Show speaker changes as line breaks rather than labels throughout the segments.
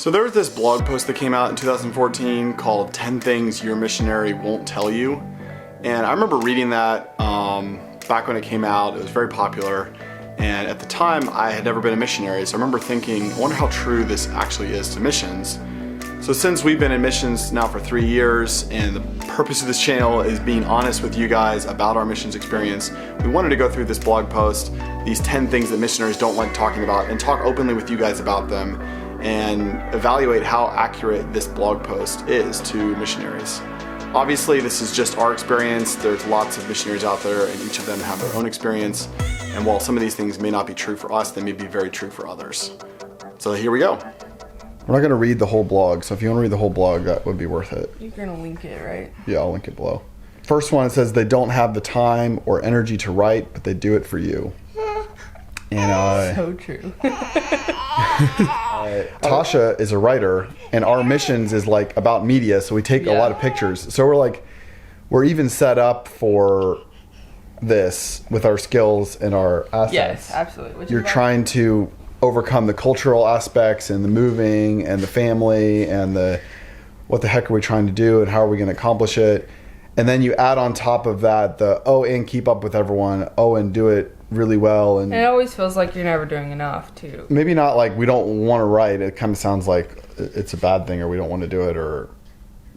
So there was this blog post that came out in 2014 called 10 Things Your Missionary Won't Tell You. And I remember reading that back when it came out. It was very popular. And at the time, I had never been a missionary. So I remember thinking, I wonder how true this actually is to missions. So since we've been in missions now for 3 years, and the purpose of this channel is being honest with you guys about our missions experience, we wanted to go through this blog post, these 10 things that missionaries don't like talking about, and talk openly with you guys about them, and evaluate how accurate this blog post is to missionaries. Obviously, this is just our experience. There's lots of missionaries out there, and each of them have their own experience. And while some of these things may not be true for us, they may be very true for others. So here we go. We're not going to read the whole blog, so if you want to read the whole blog, that would be worth it.
You're going to link it, right?
Yeah, I'll link it below. First one, it says they don't have the time or energy to write, but they do it for you. And
so true.
Tasha is a writer, and our missions is like about media, so we take a lot of pictures. So we're even set up for this with our skills and our assets.
Yes, absolutely.
You're trying to overcome the cultural aspects and the moving and the family and the what the heck are we trying to do and how are we going to accomplish it. And then you add on top of that the and keep up with everyone, and do it really well. And
it always feels like you're never doing enough too.
Maybe not like we don't want to write. It kind of sounds like it's a bad thing, or we don't want to do it, or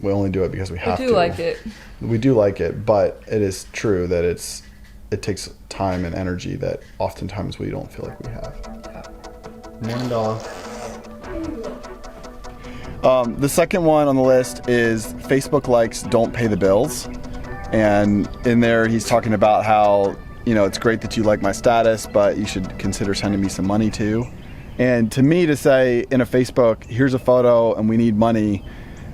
we only do it because we have to.
We do like it.
We do like it, but it is true that it takes time and energy that oftentimes we don't feel like we have. Morning, dog. The second one on the list is Facebook likes don't pay the bills. And in there he's talking about how, it's great that you like my status, but you should consider sending me some money too. And to me, to say in a Facebook, here's a photo and we need money,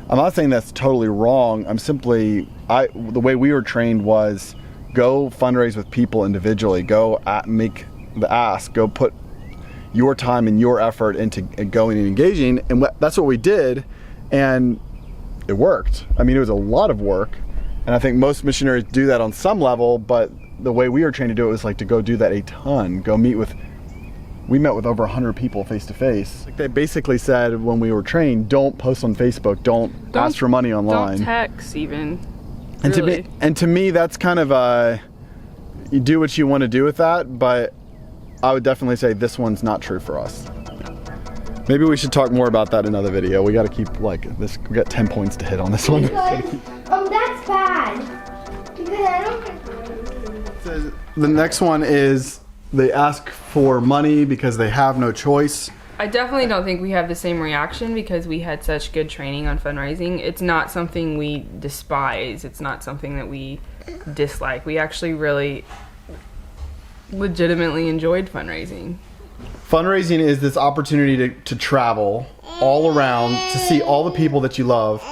I'm not saying that's totally wrong. I'm simply, the way we were trained was go fundraise with people individually, make the ask, go put your time and your effort into going and engaging. And that's what we did. And it worked. I mean, it was a lot of work. And I think most missionaries do that on some level, but the way we were trained to do it was like to go do that a ton. We met with over 100 people face to face. They basically said when we were trained, don't post on Facebook, don't ask for money online.
Don't text even.
And to me, that's kind of you do what you want to do with that, but I would definitely say this one's not true for us. Maybe we should talk more about that in another video. We got to keep this. We got 10 points to hit on this one.
That's bad. Because I don't.
The next one is they ask for money because they have no choice.
I definitely don't think we have the same reaction because we had such good training on fundraising. It's not something we despise. It's not something that we dislike. We actually really legitimately enjoyed fundraising.
Fundraising is this opportunity to travel all around, to see all the people that you love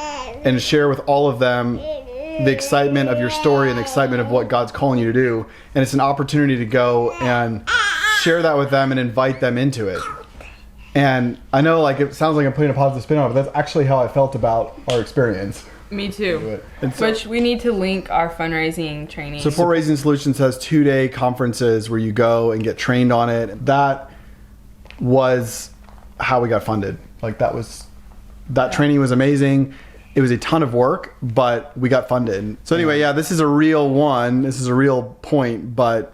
and to share with all of them the excitement of your story and the excitement of what God's calling you to do. And it's an opportunity to go and share that with them and invite them into it. And I know it sounds like I'm putting a positive spin on it, but that's actually how I felt about our experience.
Me too.
So,
which we need to link our fundraising training.
Support Raising Solutions has 2-day conferences where you go and get trained on it. That was how we got funded. That training was amazing. It was a ton of work, but we got funded. So anyway, this is a real one. This is a real point, but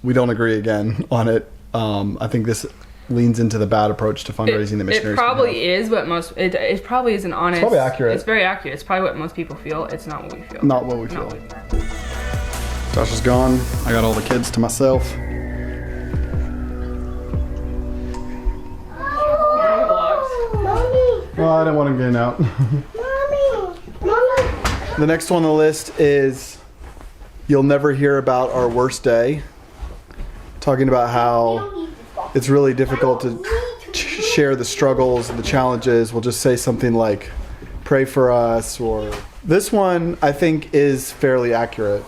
we don't agree again on it. I think this leans into the bad approach to fundraising that missionaries
It probably is what most, it probably is an honest.
It's probably accurate.
It's very accurate. It's probably what most people feel. It's not what we feel.
Not what we feel. Josh is gone. I got all the kids to myself. Well, I didn't want him getting out. Mommy. The next one on the list is you'll never hear about our worst day. Talking about how it's really difficult to share the struggles and the challenges. We'll just say something like, pray for us, or this one I think is fairly accurate.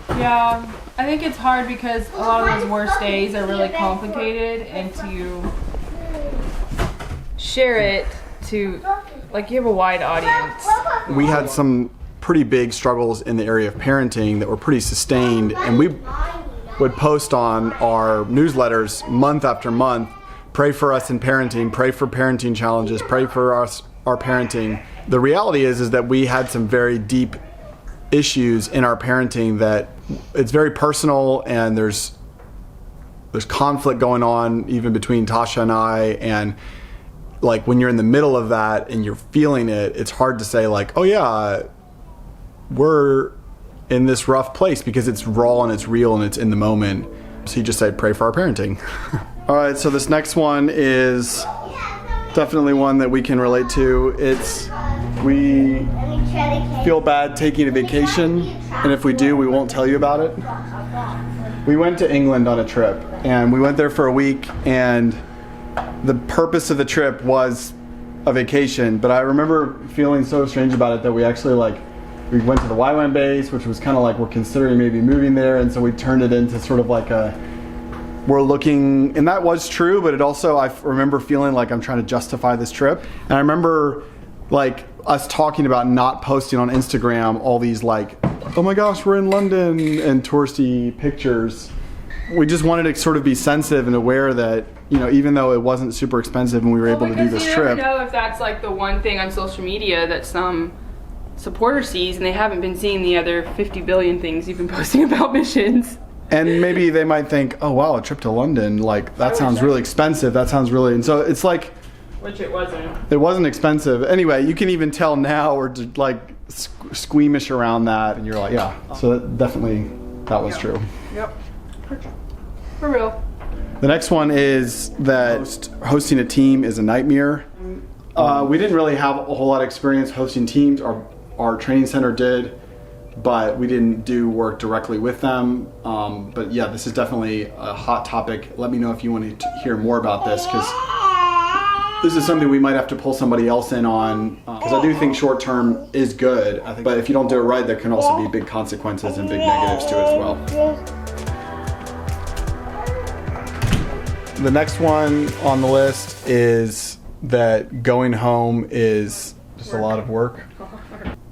Yeah, I think it's hard because a lot of those worst days are really complicated, and to share it to, you have a wide audience.
We had some pretty big struggles in the area of parenting that were pretty sustained, and we would post on our newsletters month after month pray for us in parenting, pray for parenting challenges, pray for us, our parenting. The reality is that we had some very deep issues in our parenting that it's very personal, and there's conflict going on even between Tasha and I, and like when you're in the middle of that and you're feeling it, it's hard to say like, oh yeah, we're in this rough place, because it's raw and it's real and it's in the moment. So you just say, pray for our parenting. All right, so this next one is definitely one that we can relate to. It's we feel bad taking a vacation, and if we do, we won't tell you about it. We went to England on a trip, and we went there for a week, and the purpose of the trip was a vacation, but I remember feeling so strange about it that we actually we went to the YWAM base, which was kind of like we're considering maybe moving there, and so we turned it into sort of like we're looking, and that was true, but it also, I remember feeling like I'm trying to justify this trip. And I remember like us talking about not posting on Instagram all these like, oh my gosh, we're in London, and touristy pictures. We just wanted to sort of be sensitive and aware that, you know, even though it wasn't super expensive and we were able to do this trip.
You never know if that's like the one thing on social media that some supporter sees, and they haven't been seeing the other 50 billion things you've been posting about missions.
And maybe they might think, oh wow, a trip to London, like that sounds really expensive. That sounds really, and so it's like,
which it wasn't. It
wasn't expensive. Anyway, you can even tell now we're like squeamish around that, and you're like, yeah. So that was true.
Yep. For real.
The next one is that hosting a team is a nightmare. We didn't really have a whole lot of experience hosting teams. Our training center did, but we didn't do work directly with them. But yeah, this is definitely a hot topic. Let me know if you want to hear more about this, because this is something we might have to pull somebody else in on, because I do think short term is good, I think, but if you don't do it right, there can also be big consequences and big negatives to it as well. The next one on the list is that going home is just a lot of work.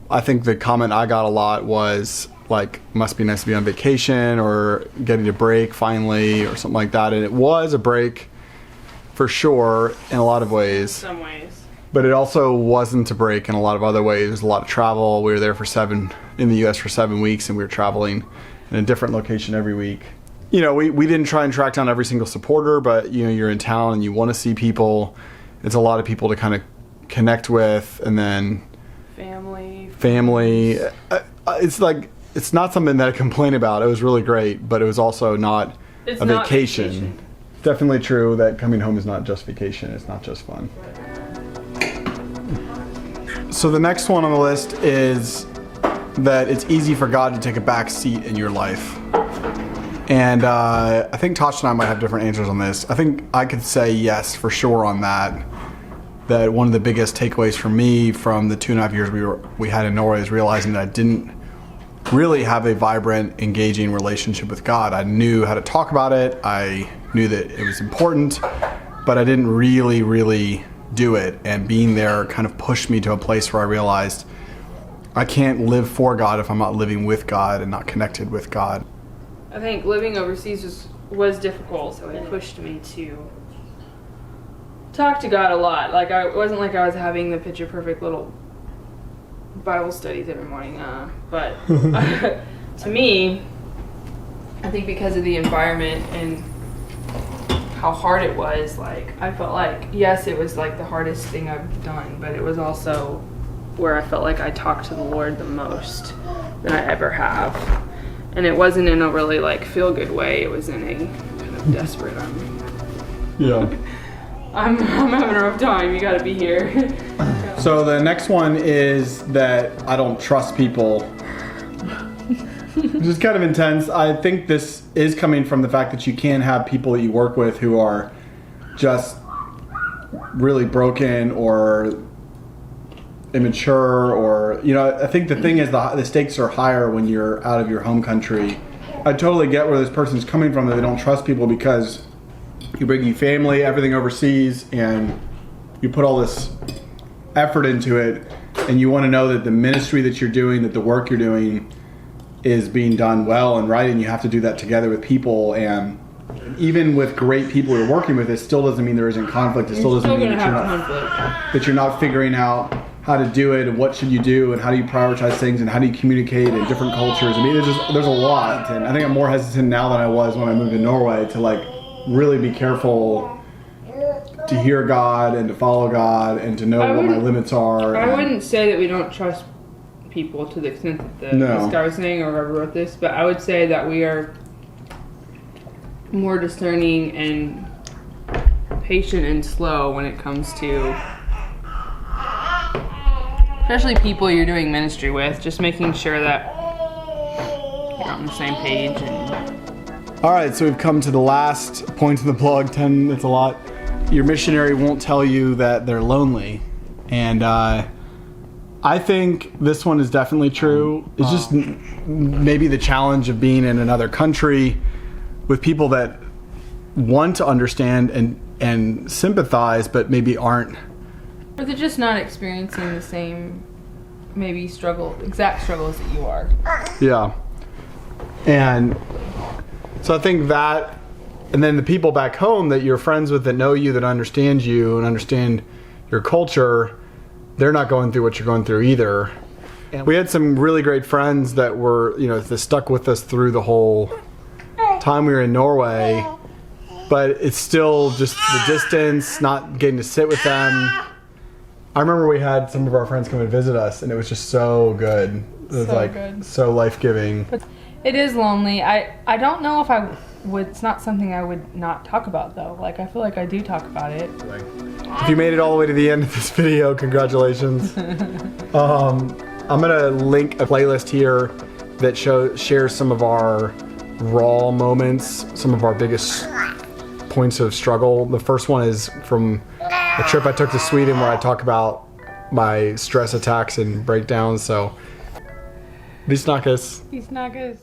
I think the comment I got a lot was like, must be nice to be on vacation or getting a break finally or something like that. And it was a break for sure in a lot of ways.
Some ways.
But it also wasn't a break in a lot of other ways. There's a lot of travel. We were there in the US for 7 weeks, and we were traveling in a different location every week. You know, we didn't try and track down every single supporter, but you know, you're in town and you want to see people. It's a lot of people to kind of connect with, and then family. It's like, it's not something that I complain about. It was really great, but it was also not a vacation. Definitely true that coming home is not just vacation. It's not just fun. So the next one on the list is that it's easy for God to take a back seat in your life. And I think Tasha and I might have different answers on this. I think I could say yes for sure on that. That one of the biggest takeaways for me from the 2.5 years we had in Norway is realizing that I didn't really have a vibrant, engaging relationship with God. I knew how to talk about it. I knew that it was important, but I didn't really do it. And being there kind of pushed me to a place where I realized I can't live for God if I'm not living with God and not connected with God.
I think living overseas was difficult, so it pushed me to talk to God a lot. Like, it wasn't like I was having the picture perfect little Bible studies every morning, but to me, I think because of the environment and how hard it was, like, I felt like, yes, it was like the hardest thing I've done, but it was also where I felt like I talked to the Lord the most than I ever have. And it wasn't in a really like feel good way. It was in a kind of desperate. I'm having a rough time. You got to be here.
So the next one is that I don't trust people, which is kind of intense. I think this is coming from the fact that you can have people that you work with who are just really broken or immature, or, you know, I think the thing is the stakes are higher when you're out of your home country. I totally get where this person's coming from, that they don't trust people because you bring your family, everything overseas, and you put all this effort into it, and you want to know that the ministry that you're doing, that the work you're doing is being done well and right, and you have to do that together with people, and even with great people you're working with, it still doesn't mean there isn't conflict. It still doesn't
Still
mean
gonna
that
have conflict.
that you're not figuring out how to do it and what should you do and how do you prioritize things and how do you communicate in different cultures. I mean, there's a lot, and I think I'm more hesitant now than I was when I moved to Norway to like really be careful to hear God and to follow God and to know what my limits are.
I wouldn't say that we don't trust people to the extent that this guy was saying or whoever wrote this, but I would say that we are more discerning and patient and slow when it comes to especially people you're doing ministry with, just making sure that you're on the same page.
All right, so we've come to the last point of the blog. 10, that's a lot. Your missionary won't tell you that they're lonely. And I think this one is definitely true. It's just maybe the challenge of being in another country with people that want to understand and sympathize, but maybe aren't.
Or they're just not experiencing the same, maybe exact struggles that you are.
Yeah. And so I think that, and then the people back home that you're friends with that know you, that understand you and understand your culture, they're not going through what you're going through either. And we had some really great friends that were, that stuck with us through the whole time we were in Norway, but it's still just the distance, not getting to sit with them. I remember we had some of our friends come and visit us, and it was just so good. It was so life-giving.
But it is lonely. I don't know if it's not something I would not talk about though. Like I feel like I do talk about it.
If you made it all the way to the end of this video, congratulations. I'm gonna link a playlist here that shares some of our raw moments, some of our biggest points of struggle. The first one is from a trip I took to Sweden where I talk about my stress attacks and breakdowns. So, vi snackes.